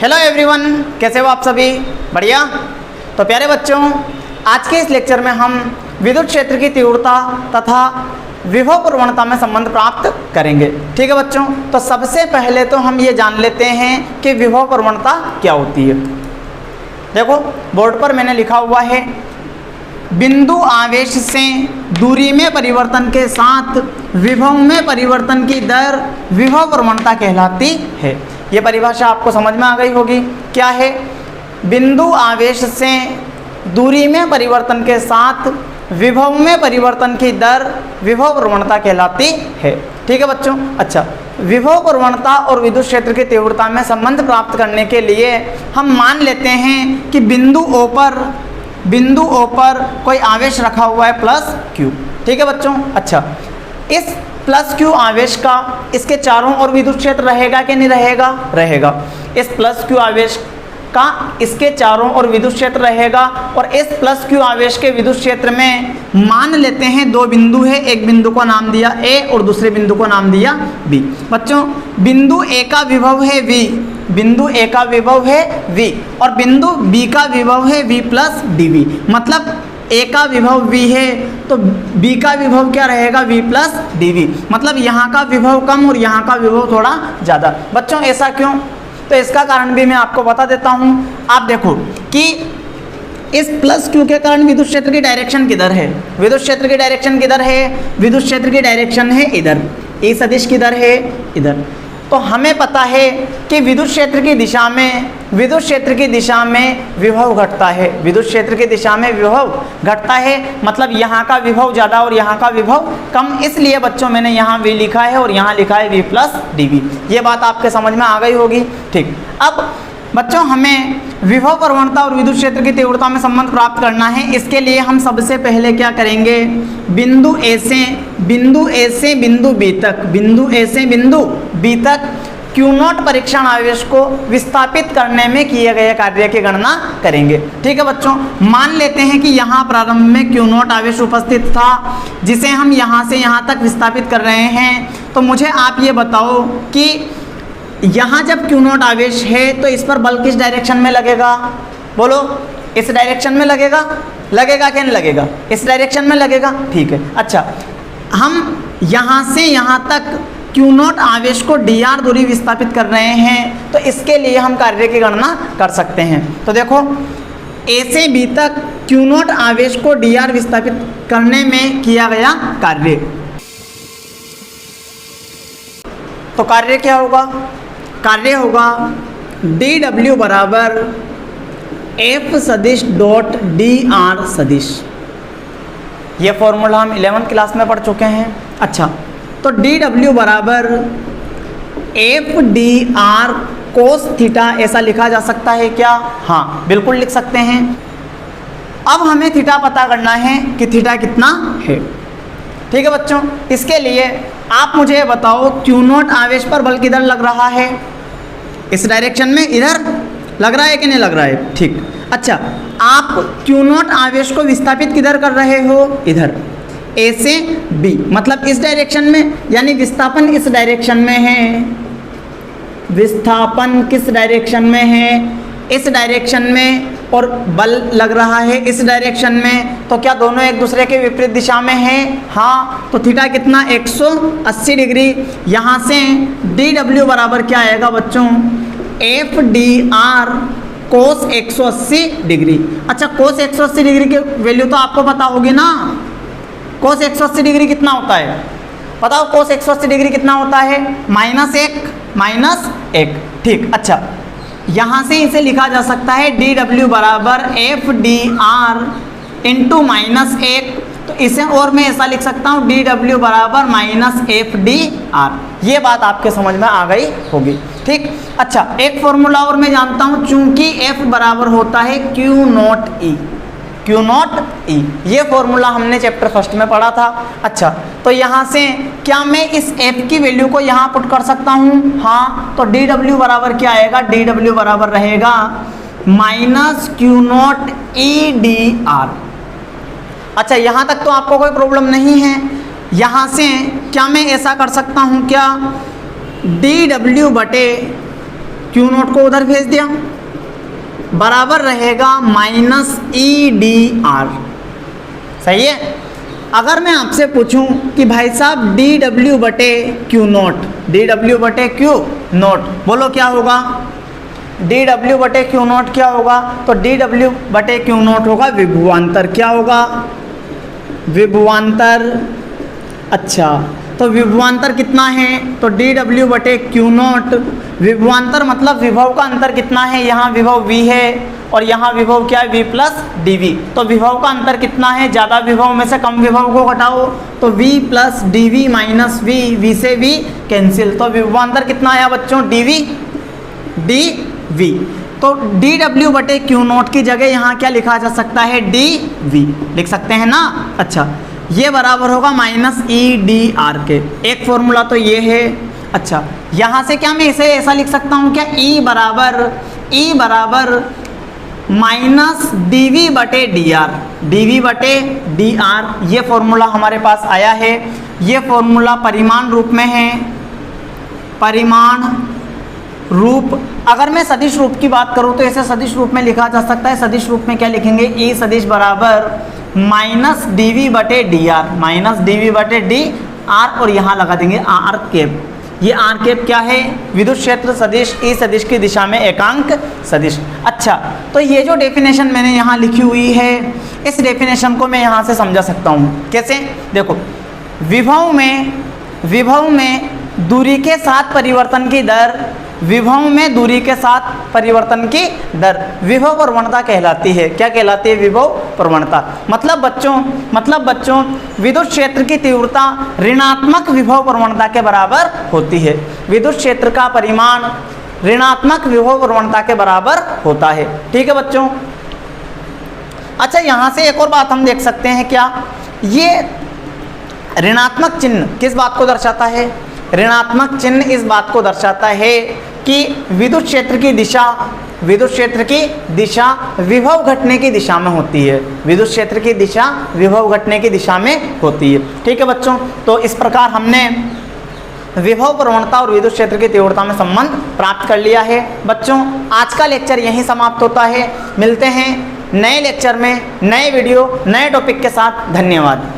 Hello everyone, कैसे हो आप सभी? बढ़िया। तो प्यारे बच्चों, आज के इस लेक्चर में हम विद्युत क्षेत्र की तीव्रता तथा विभव प्रवणता में संबंध प्राप्त करेंगे। ठीक है बच्चों, तो सबसे पहले तो हम ये जान लेते हैं कि विभव प्रवणता क्या होती है। देखो बोर्ड पर मैंने लिखा हुआ है, बिंदु आवेश से दूरी में परिवर्तन के साथ विभव में परिवर्तन की दर विभव प्रवणता कहलाती है। ये परिभाषा आपको समझ में आ गई होगी। क्या है? बिंदु आवेश से दूरी में परिवर्तन के साथ विभव में परिवर्तन की दर विभव प्रवणता कहलाती है। ठीक है बच्चों। अच्छा, विभव प्रवणता और विद्युत क्षेत्र की तीव्रता में संबंध प्राप्त करने के लिए हम मान लेते हैं कि बिंदु O पर कोई आवेश रखा हुआ है प्लस Q। ठीक है बच्चों। अच्छा, इस प्लस Q आवेश का इसके चारों ओर विद्युत क्षेत्र रहेगा कि नहीं रहेगा? रहेगा। इस प्लस Q आवेश का इसके चारों ओर विद्युत क्षेत्र रहेगा और इस प्लस Q आवेश के विद्युत क्षेत्र में मान लेते हैं दो बिंदु है, एक बिंदु को नाम दिया A और दूसरे बिंदु को नाम दिया B। बच्चों, बिंदु A का विभव है V, बिंदु A का विभव है V और बिंदु B का विभव है V प्लस dV। मतलब A का विभव V है तो B का विभव क्या रहेगा? V plus dV। मतलब यहाँ का विभव कम और यहाँ का विभव थोड़ा ज़्यादा। बच्चों ऐसा क्यों? तो इसका कारण भी मैं आपको बता देता हूँ। आप देखो कि इस प्लस Q के कारण विद्युत क्षेत्र की डायरेक्शन किधर है? विद्युत क्षेत्र की डायरेक्शन किधर है? विद्युत क्षेत्र की डायरेक्शन है इधर। E सदिश किधर है? इधर। तो हमें पता है कि विद्युत क्षेत्र की दिशा में विभव घटता है। विद्युत क्षेत्र की दिशा में विभव घटता है, मतलब यहाँ का विभव ज़्यादा और यहाँ का विभव कम। इसलिए बच्चों मैंने यहाँ V लिखा है और यहाँ लिखा है V प्लस dV। ये बात आपके समझ में आ गई होगी। ठीक, अब बच्चों हमें विभव प्रवणता और विद्युत क्षेत्र की तीव्रता में संबंध प्राप्त करना है। इसके लिए हम सबसे पहले क्या करेंगे? बिंदु A से बिंदु B तक Q0 परीक्षण आवेश को विस्थापित करने में किए गए कार्य की गणना करेंगे। ठीक है बच्चों, मान लेते हैं कि यहाँ प्रारंभ में Q0 आवेश उपस्थित था जिसे हम यहाँ से यहाँ तक विस्थापित कर रहे हैं। तो मुझे आप ये बताओ कि यहाँ जब Q0 आवेश है तो इस पर बल किस डायरेक्शन में लगेगा? बोलो, इस डायरेक्शन में लगेगा? लगेगा क्या नहीं लगेगा? इस डायरेक्शन में लगेगा। ठीक है। अच्छा, हम यहाँ से यहाँ तक Q0 आवेश को dr दूरी विस्थापित कर रहे हैं, तो इसके लिए हम कार्य की गणना कर सकते हैं। तो देखो A से B तक Q0 आवेश को dr विस्थापित करने में किया गया कार्य, तो कार्य क्या होगा? कार्य होगा dw बराबर F सदिश डॉट dr सदिश। ये फॉर्मूला हम 11th क्लास में पढ़ चुके हैं। अच्छा, तो dw बराबर F dr कोस थीटा ऐसा लिखा जा सकता है क्या? हाँ, बिल्कुल लिख सकते हैं। अब हमें थीटा पता करना है कि थीटा कितना है। ठीक है बच्चों, इसके लिए आप मुझे बताओ Q0 आवेश पर बल किधर लग रहा है? इस डायरेक्शन में इधर लग रहा है कि नहीं लग रहा है? ठीक। अच्छा, आप Q0 आवेश को विस्थापित किधर कर रहे हो? इधर, A से B, मतलब इस डायरेक्शन में, यानी विस्थापन इस डायरेक्शन में है। विस्थापन किस डायरेक्शन में है? इस डायरेक्शन में, और बल लग रहा है इस डायरेक्शन में। तो क्या दोनों एक दूसरे के विपरीत दिशा में हैं? हाँ। तो थीटा कितना? 180 डिग्री। यहाँ से dw बराबर क्या आएगा बच्चों? F dr कोस 180 डिग्री। अच्छा, कोस 180 डिग्री की वैल्यू तो आपको पता होगी ना। कोस 180 डिग्री कितना होता है? बताओ, कोस 180 डिग्री कितना होता है? -1। ठीक। अच्छा, यहाँ से इसे लिखा जा सकता है dw बराबर F dr इंटू -1। तो इसे और मैं ऐसा लिख सकता हूँ dw बराबर -F dr। ये बात आपके समझ में आ गई होगी। ठीक। अच्छा, एक फॉर्मूला और मैं जानता हूँ, चूंकि F बराबर होता है Q0E। ये फॉर्मूला हमने चैप्टर फर्स्ट में पढ़ा था। अच्छा, तो यहाँ से क्या मैं इस F की वैल्यू को यहाँ पुट कर सकता हूँ? हाँ। तो dw बराबर क्या आएगा? dw बराबर रहेगा -Q0E dr। अच्छा, यहाँ तक तो आपको कोई प्रॉब्लम नहीं है। यहाँ से क्या मैं ऐसा कर सकता हूँ क्या? dw बटे क्यू नॉट को उधर भेज दिया, बराबर रहेगा माइनस ई डी आर। सही है। अगर मैं आपसे पूछूं कि भाई साहब डी डब्ल्यू बटे क्यू नॉट, डी डब्ल्यू बटे क्यू नॉट, बोलो क्या होगा? डी डब्ल्यू बटे क्यू नॉट क्या होगा? तो डी डब्ल्यू बटे क्यू नॉट होगा विभवांतर। क्या होगा? विभवांतर। अच्छा, तो विभवांतर कितना है? तो डी डब्ल्यू बटे क्यू नॉट, विभवांतर मतलब विभव का अंतर कितना है? यहाँ विभव v है और यहाँ विभव क्या है? v plus D V. तो विभव का अंतर कितना है? ज़्यादा विभव में से कम विभव को घटाओ, तो v plus D V minus v, v से v कैंसिल। तो विभवांतर कितना आया बच्चों? D V D V. तो डी डब्ल्यू बटे क्यू नॉट की जगह यहाँ क्या लिखा जा सकता है? डी वी लिख सकते हैं ना। अच्छा, ये बराबर होगा माइनस ई डी आर के। एक फॉर्मूला तो ये है। अच्छा, यहाँ से क्या मैं इसे ऐसा लिख सकता हूँ क्या? ई बराबर माइनस डी वी बटे डी आर, डी वी बटे डी आर। ये फॉर्मूला हमारे पास आया है। ये फॉर्मूला परिमाण रूप में है, परिमाण रूप। अगर मैं सदिश रूप की बात करूँ तो इसे सदिश रूप में लिखा जा सकता है। सदिश रूप में क्या लिखेंगे? ई सदिश बराबर माइनस डी वी बटे D R, minus D V बटे डी आर, और यहाँ लगा देंगे आर कैप। ये आर कैप क्या है? विद्युत क्षेत्र सदिश ई सदिश की दिशा में एकांक सदिश। अच्छा, तो ये जो डेफिनेशन मैंने यहाँ लिखी हुई है, इस डेफिनेशन को मैं यहाँ से समझा सकता हूँ। कैसे? देखो, विभव में दूरी के साथ परिवर्तन की दर, विभव में दूरी के साथ परिवर्तन की दर विभव प्रवणता कहलाती है। क्या कहलाती है? विभव प्रवणता। मतलब बच्चों विद्युत क्षेत्र की तीव्रता ऋणात्मक विभव प्रवणता के बराबर होती है। विद्युत क्षेत्र का परिमाण ऋणात्मक विभव प्रवणता के बराबर होता है। ठीक है बच्चों। अच्छा, यहाँ से एक और बात हम देख सकते हैं। क्या ये ऋणात्मक चिन्ह किस बात को दर्शाता है? ऋणात्मक चिन्ह इस बात को दर्शाता है कि विद्युत क्षेत्र की दिशा विभव घटने की दिशा में होती है। विद्युत क्षेत्र की दिशा विभव घटने की दिशा में होती है। ठीक है बच्चों, तो इस प्रकार हमने विभव प्रवणता और विद्युत क्षेत्र की तीव्रता में संबंध प्राप्त कर लिया है। बच्चों, आज का लेक्चर यहीं समाप्त होता है। मिलते हैं नए लेक्चर में, नए वीडियो, नए टॉपिक के साथ। धन्यवाद।